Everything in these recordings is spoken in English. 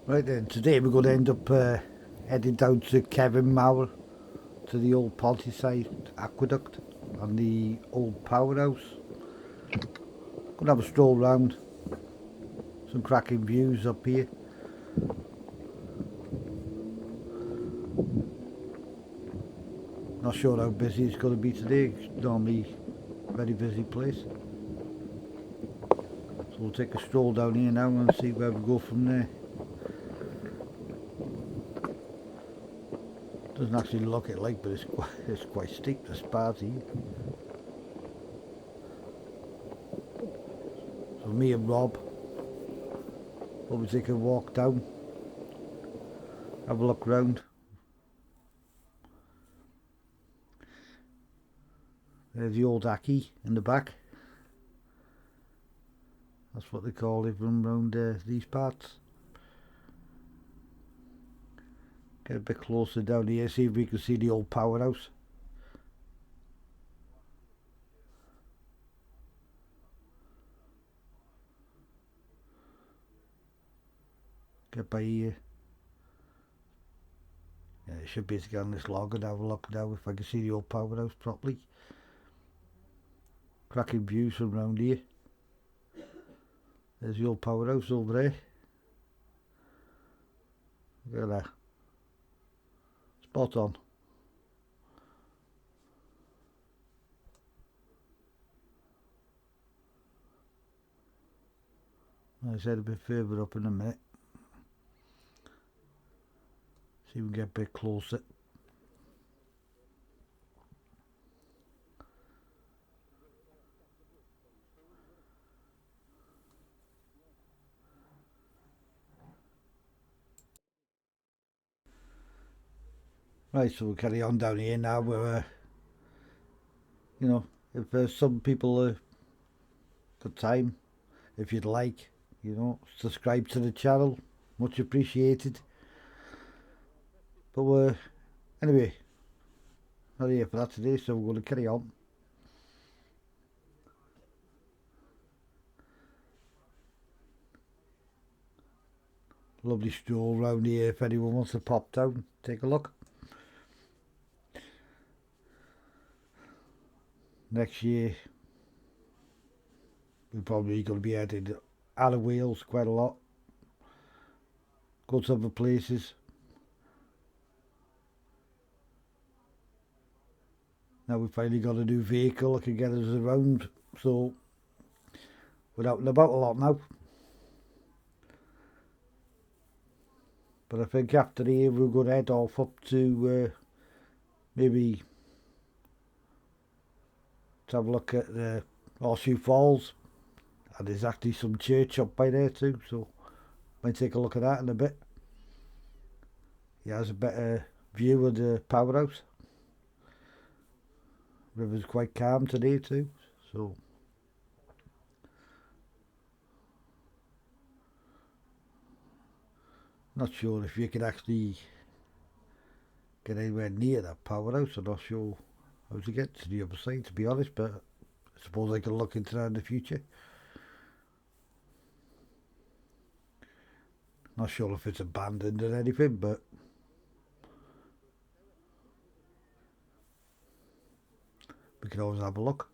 Right then, today we're going to end up heading down to Kevin Mowell, to the old Pontcysyllte Aqueduct and the old powerhouse. Going to have a stroll round, some cracking views up here. Not sure how busy it's going to be today, it's normally a very busy place. So we'll take a stroll down here now and see where we go from there. Doesn't actually look it like, but it's quite steep, the spars here. So me and Rob will we take a walk down, have a look round. There's the old Aki in the back. That's what they call it from round these parts. Get a bit closer down here, see if we can see the old powerhouse. Get by here. Yeah, it should be able to get on this log and have a look now if I can see the old powerhouse properly. Cracking views from round here. There's the old powerhouse over there. Look at that. Spot on. I said a bit further up in a minute. See if we can get a bit closer. Right, so we'll carry on down here now. Where, you know, if some people got time, if you'd like, subscribe to the channel, much appreciated. But anyway, not here for that today, so we're going to carry on. Lovely stroll round here if anyone wants to pop down, take a look. Next year we're probably going to be heading out of Wales quite a lot. Go to other places. Now we've finally got a new vehicle that can get us around, so we're out and about a lot now. But I think after here we're going to head off up to maybe to have a look at the Horseshoe Falls, and there's actually some church up by there too, so might take a look at that in a bit. Yeah, there's a better view of the powerhouse. River's quite calm today too, so not sure if you can actually get anywhere near that powerhouse. I'm not sure how to get to the other side, to be honest, but I suppose I can look into that in the future. Not sure if it's abandoned or anything, but we can always have a look.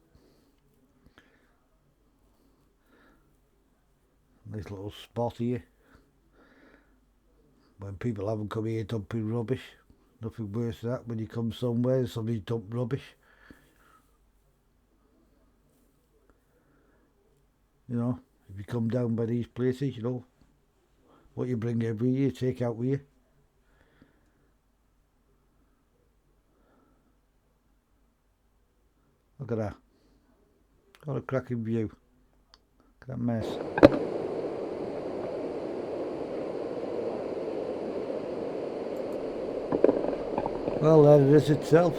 Nice little spot here. When people haven't come here dumping rubbish. Nothing worse than that when you come somewhere and somebody dump rubbish. If you come down by these places, what you bring every year, take out with you. Look at that. Got a cracking view. Look at that mess. Well, there it is itself.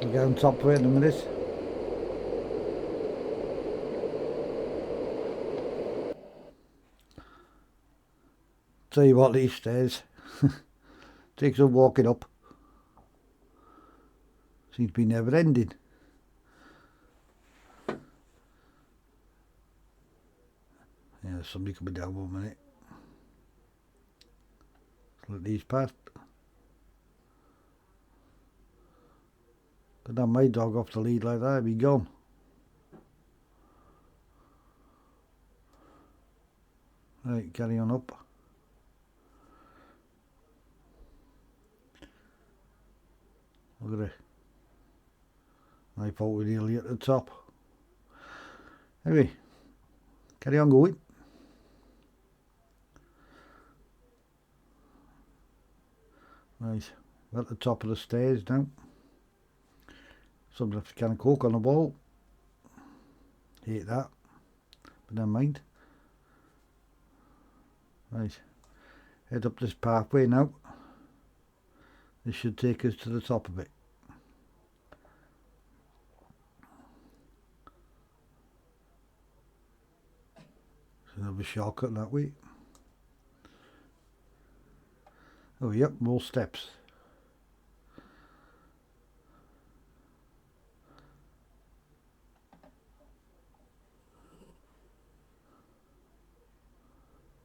We'll get on top of it in a minute. Tell you what, these stairs takes some walking up. Seems to be never ending. Yeah, somebody coming down 1 minute. Let these past. Could have my dog off the lead like that, he'd be gone. Right, carry on up. Look at it. I thought we'd nearly at the top. Anyway, carry on going. Right, we're at the top of the stairs now. Somebody left a can of Coke on the wall. Hate that, but never mind. Right, head up this pathway now. This should take us to the top of it. There's another shortcut that way. Oh yep, more steps.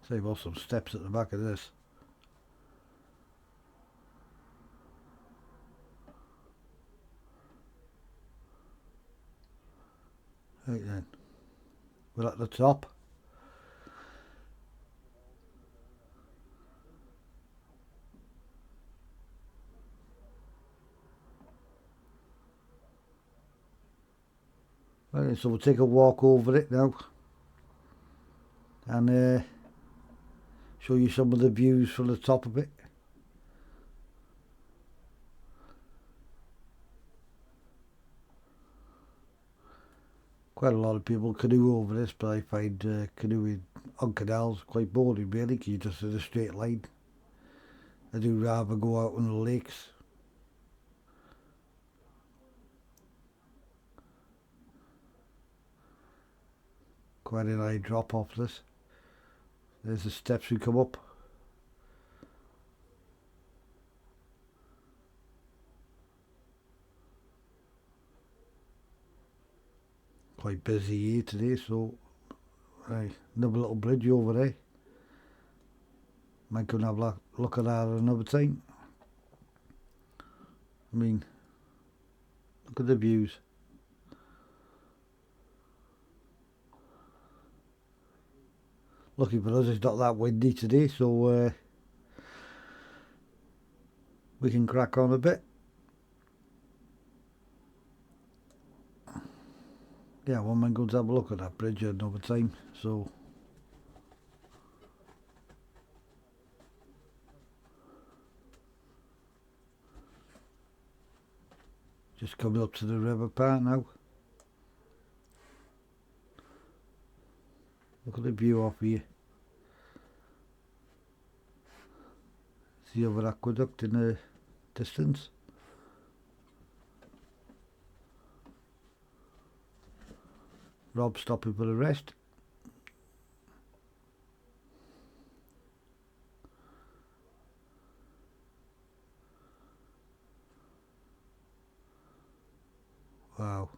Say, well, some steps at the back of this. Right then, we're at the top. Right, so we'll take a walk over it now and show you some of the views from the top of it. Quite a lot of people canoe over this, but I find canoeing on canals quite boring really, because you're just in a straight line. I do rather go out on the lakes. Quite a high drop off this. There's the steps we come up. Quite busy here today, so right, another little bridge over there. Might go and have a look at that another time. I mean, look at the views. Lucky for us, it's not that windy today, so we can crack on a bit. Yeah, one man goes to have a look at that bridge another time, so just coming up to the river part now. Look at the view off here. See the other aqueduct in the distance. Rob stopping for a rest. Wow.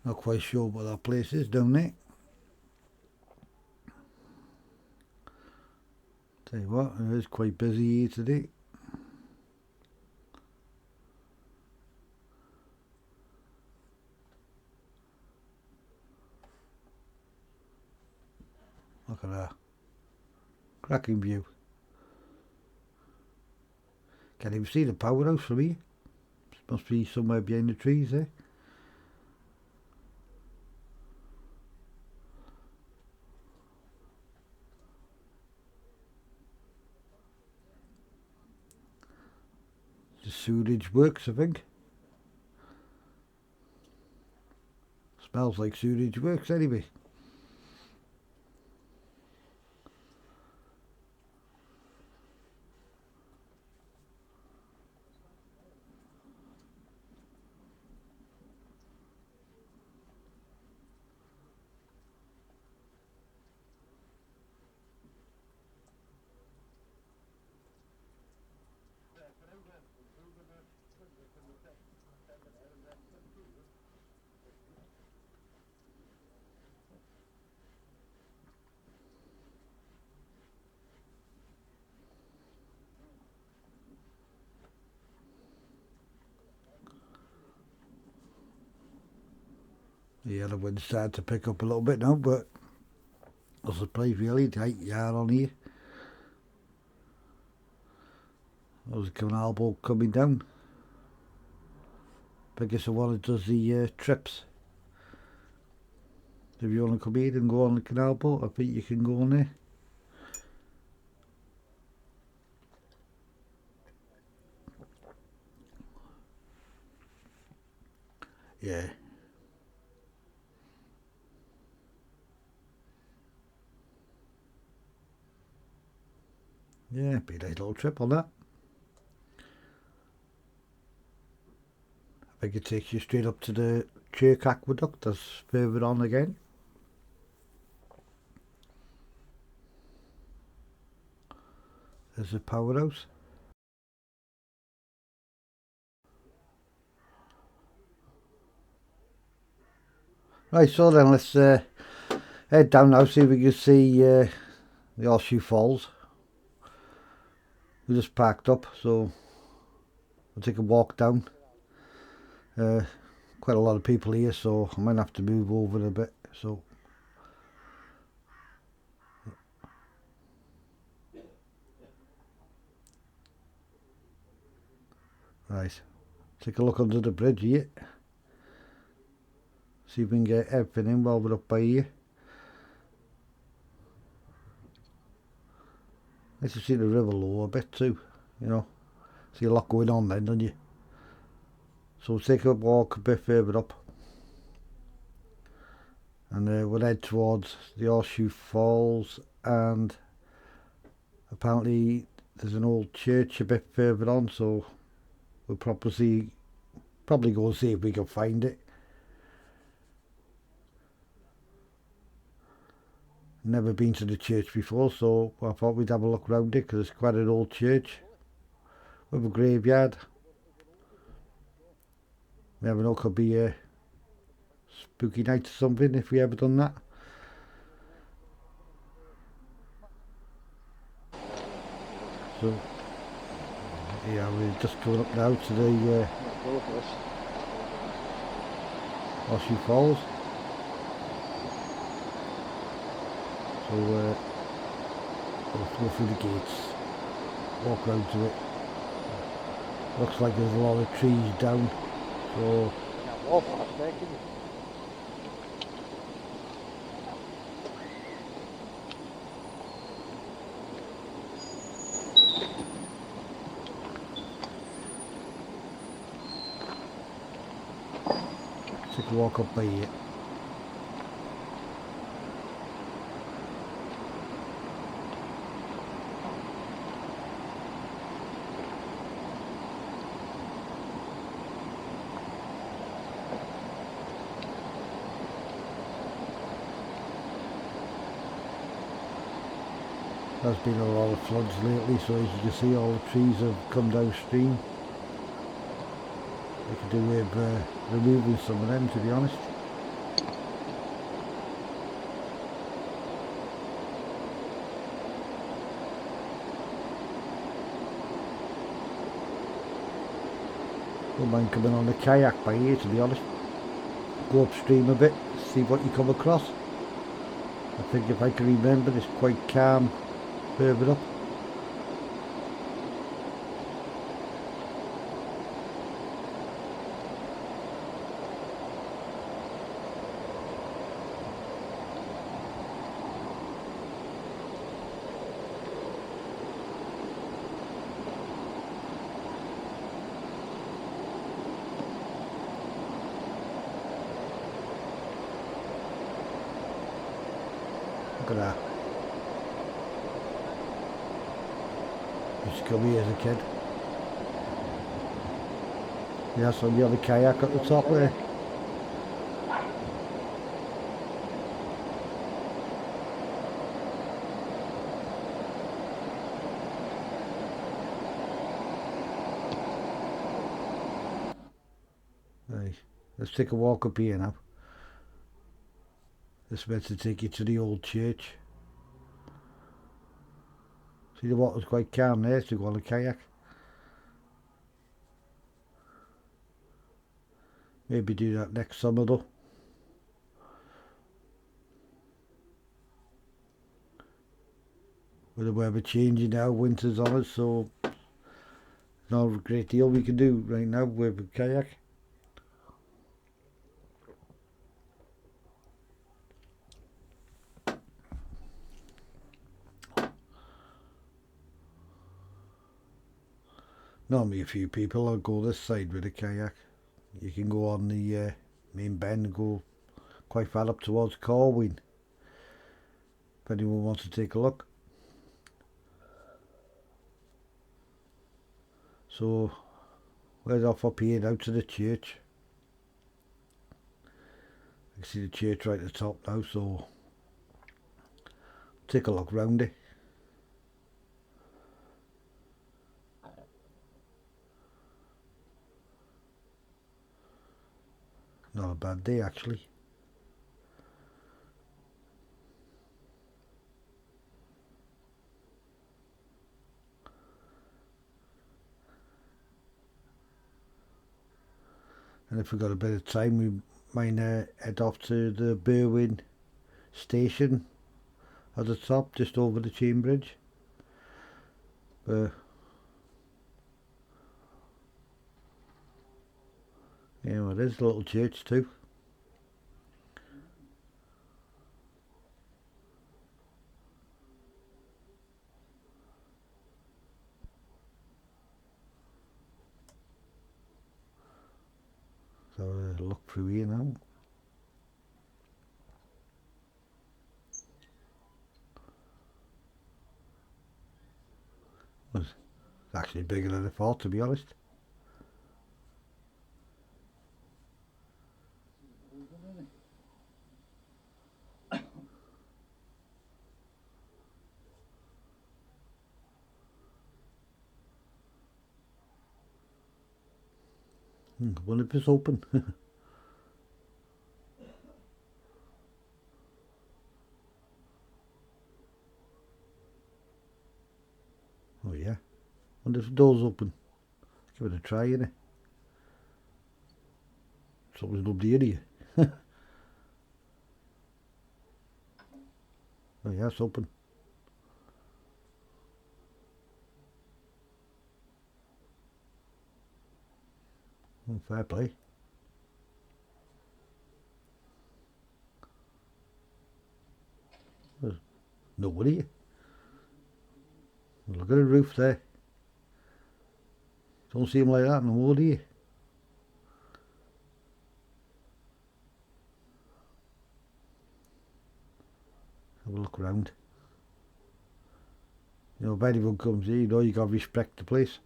Not quite sure what that place is down there. Tell you what, it is quite busy here today. Look at that. Cracking view. Can't even see the powerhouse from here. Must be somewhere behind the trees there. The sewage works, I think. Smells like sewage works anyway. Yeah, the wind's starting to pick up a little bit now, but I was surprised really the height you are on here. There's a canal boat coming down. Biggest one that does the trips. If you want to come here and go on the canal boat, I think you can go on there. Yeah. Yeah, be a nice little trip on that. I think it takes you straight up to the church aqueduct, that's further on again. There's a powerhouse. Right, so then let's head down now, see if we can see the Horseshoe Falls. We just parked up, so we'll take a walk down. Quite a lot of people here, so I might have to move over a bit. So right, take a look under the bridge here. See if we can get everything in while we're up by here. Nice to see the river low a bit too, you know. See a lot going on then, don't you? So we'll take a walk a bit further up. And we'll head towards the Horseshoe Falls, and apparently there's an old church a bit further on, so we'll probably go and see if we can find it. Never been to the church before, so I thought we'd have a look around it because it's quite an old church with a graveyard. We never know, could be a spooky night or something if we ever done that. So yeah, we're just going up now to the Horseshoe Falls. So we'll go through the gates, walk round to it. Looks like there's a lot of trees down, so take a walk up by here. There's been a lot of floods lately, so as you can see all the trees have come downstream. They could do with removing some of them, to be honest. Don't mind coming on a kayak by here, to be honest. Go upstream a bit, see what you come across. I think if I can remember, it's quite calm further up. Look at that. Used to come here as a kid. Yeah, so the other kayak at the top there. Right, let's take a walk up here now. This is meant to take you to the old church. See, the water's quite calm there to go on a kayak. Maybe do that next summer though. with the weather changing now, winter's on us, so not a great deal we can do right now with a kayak. Normally a few people will go this side with a kayak. You can go on the main bend and go quite far up towards Berwyn if anyone wants to take a look. So we're off up here now to the church. You can see the church right at the top now, so take a look round it. Not a bad day actually. And if we've got a bit of time, we might head off to the Berwyn station at the top, just over the chain bridge. But yeah, well, there's a little church too. So look through here now. It's actually bigger than I thought, to be honest. I wonder if it's open. Oh yeah. Wonder if the door's open. Give it a try, innit? Something's nobody in here. Oh yeah, it's open. Oh, fair play. There's nobody here. Look at the roof there. Don't seem like that no more, do you? Have a look around. You know, if anyone comes here, you know, you got to respect the place.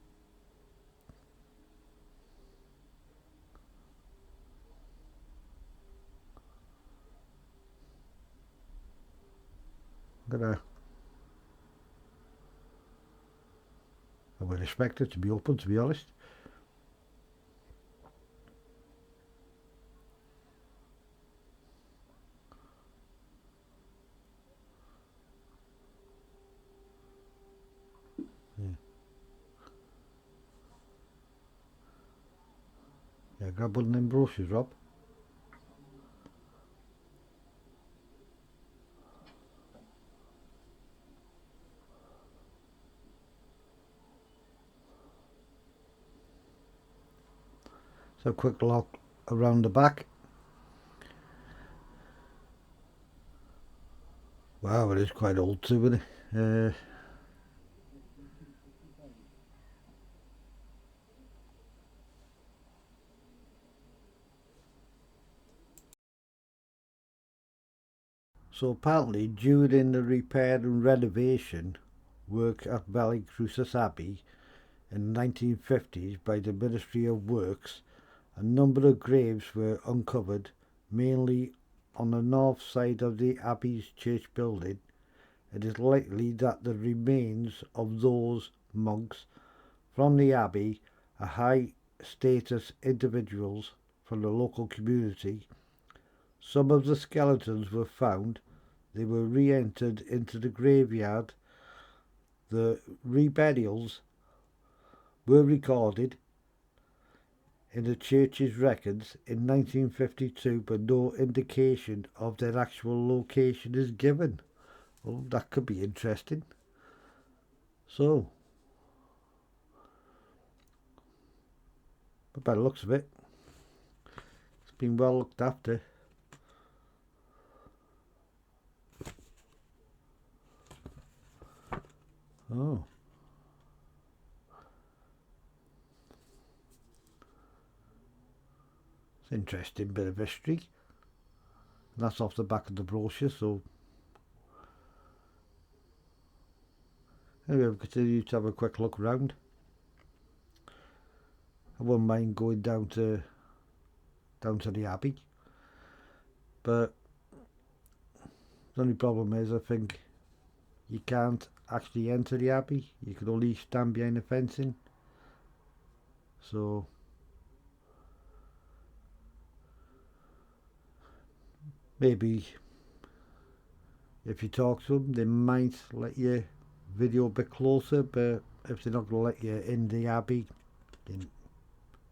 Look at that. I would expect it to be open, to be honest. Yeah, grab one of them brochures, Rob. So a quick look around the back. Wow, it is quite old too, isn't it? So apparently during the repair and renovation work at Crucis Abbey in the 1950s by the Ministry of Works, a number of graves were uncovered, mainly on the north side of the Abbey's church building. It is likely that the remains of those monks from the Abbey are high-status individuals from the local community. Some of the skeletons were found. They were re-entered into the graveyard. The reburials were recorded in the church's records in 1952, but no indication of their actual location is given. Well, that could be interesting. So, but by the looks of it, it's been well looked after. Oh, it's an interesting bit of history. And that's off the back of the brochure, so anyway, we'll continue to have a quick look around. I wouldn't mind going down to the Abbey, but the only problem is I think you can't actually enter the Abbey. You can only stand behind the fencing. So maybe if you talk to them, they might let you video a bit closer, but if they're not going to let you in the Abbey, then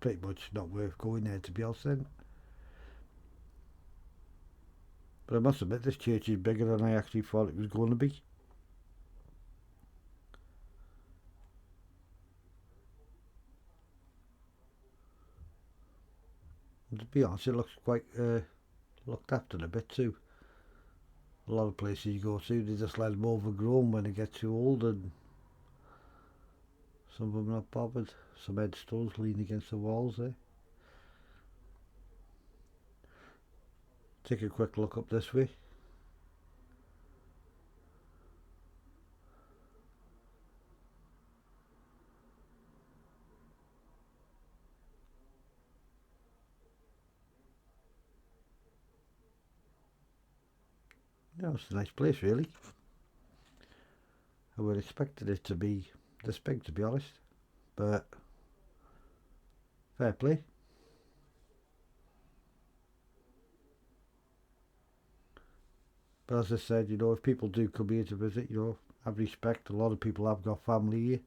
pretty much not worth going there, to be honest then. But I must admit, this church is bigger than I actually thought it was going to be. And to be honest, it looks quite looked after a bit too. A lot of places you go to, they just let them overgrown when they get too old, and some of them not bothered. Some headstones leaning against the walls there. Take a quick look up this way. Yeah, it's a nice place really. I would have expected it to be this big, to be honest, but fair play. But as I said, you know, if people do come here to visit, you know, have respect. A lot of people have got family here.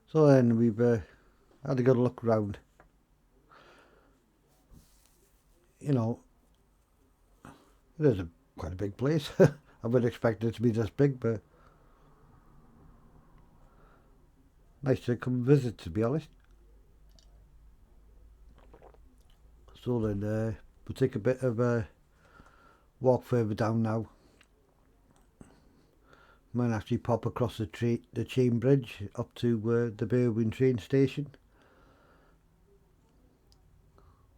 So then we've had a good look round. You know, it is quite a big place. I would expect it to be this big, but nice to come visit, to be honest. So then we'll take a bit of a walk further down now. Might actually pop across the chain bridge up to the Berwyn train station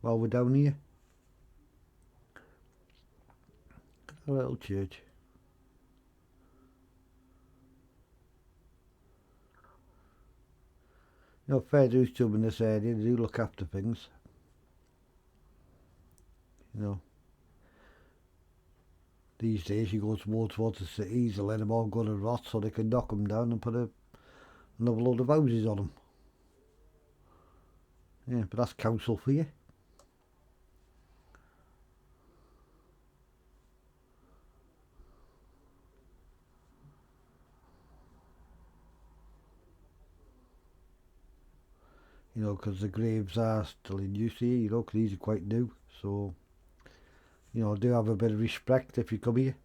while we're down here. A little church. You know, fair dues to them in this area. They do look after things. You know, these days you go towards the cities, they let them all go to rot so they can knock them down and put another load of houses on them. Yeah, but that's council for you. You know, because the graves are still in use here, you know, because these are quite new. So, you know, do have a bit of respect if you come here.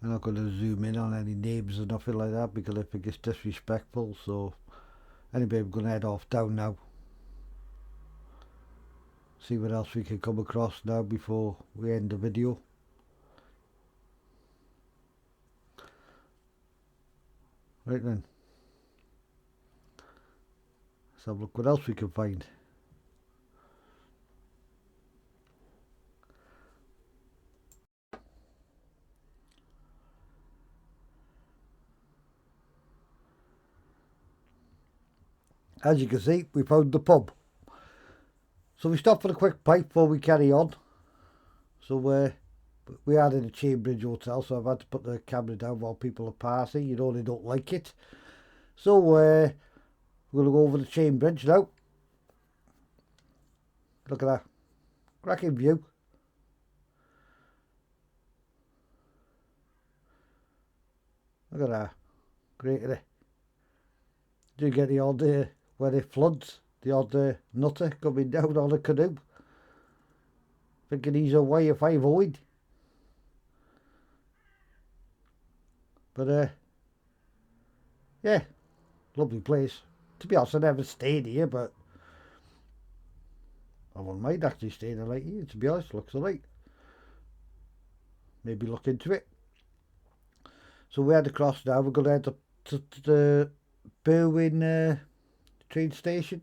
I'm not going to zoom in on any names or nothing like that because I think it's disrespectful. So, anyway, we're going to head off down now. See what else we can come across now before we end the video. Right then. Let's have a look what else we can find. As you can see, we found the pub. So we stopped for a quick pipe before we carry on. So we are in a Cambridge hotel, so I've had to put the camera down while people are passing. You know they don't like it. So we're going to go over the Cambridge now. Look at that. Cracking view. Look at that. Great, isn't it? Do get the odd, where it floods, the odd nutter coming down on a canoe. Thinking he's away if I avoid. But, yeah, lovely place. To be honest, I never stayed here, but I wouldn't mind actually staying a night here, to be honest. Looks alright. Maybe look into it. So we head across now. We're going to head up to the Berwyn train station.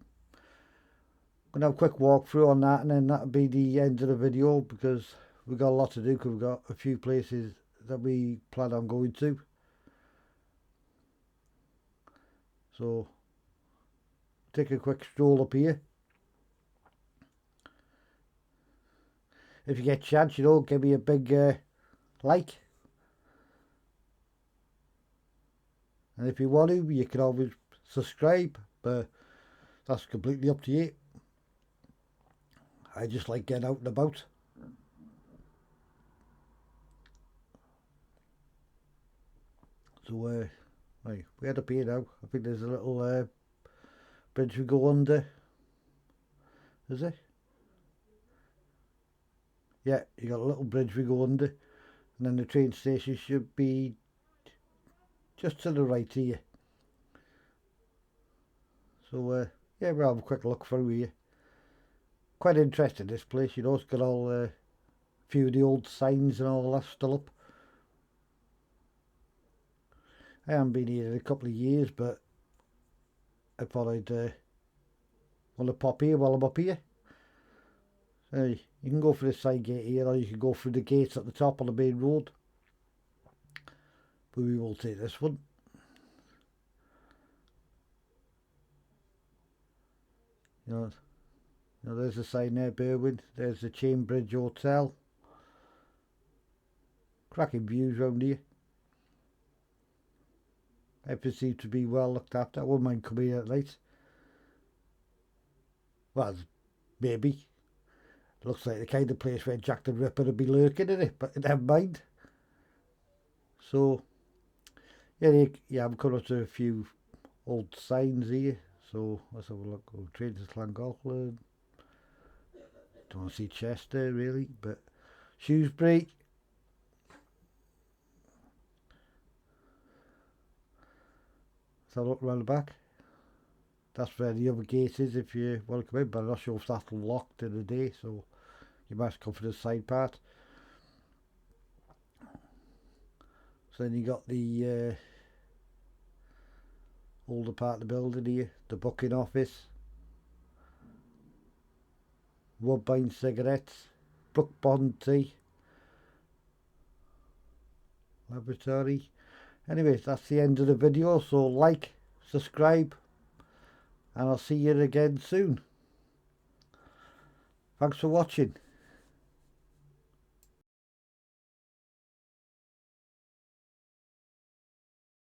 Going to have a quick walk through on that, and then that'll be the end of the video, because we've got a lot to do, because we've got a few places that we plan on going to. So take a quick stroll up here. If you get a chance, you know, give me a big like. And if you want to, you can always subscribe, but that's completely up to you. I just like getting out and about. So, right, we head up here now. I think there's a little bridge we go under. Is it? Yeah, you got a little bridge we go under, and then the train station should be just to the right here. So yeah, we'll have a quick look through here. Quite interesting, this place, you know. It's got all a few of the old signs and all that still up. I haven't been here in a couple of years, but I thought I'd want to pop here while I'm up here. So you can go through the side gate here, or you can go through the gates at the top of the main road. But we will take this one. You know, there's a sign there, Berwyn. There's the Chain Bridge Hotel. Cracking views round here. Everything seems to be well looked after. I wouldn't mind coming here at night. Well, maybe. Looks like the kind of place where Jack the Ripper would be lurking in it, but never mind. So, yeah, I'm coming up to a few old signs here. So let's have a look. Oh, train to Llangollen. Don't want to see Chester really, but Shrewsbury. Let's have a look around the back. That's where the other gate is if you want to come in, but I'm not sure if that's locked in the day, so you must come for the side part. So then you got the older part of the building here, the booking office, Woodbine cigarettes, Brook Bond tea, laboratory. Anyways, that's the end of the video, so like, subscribe, and I'll see you again soon. Thanks for watching.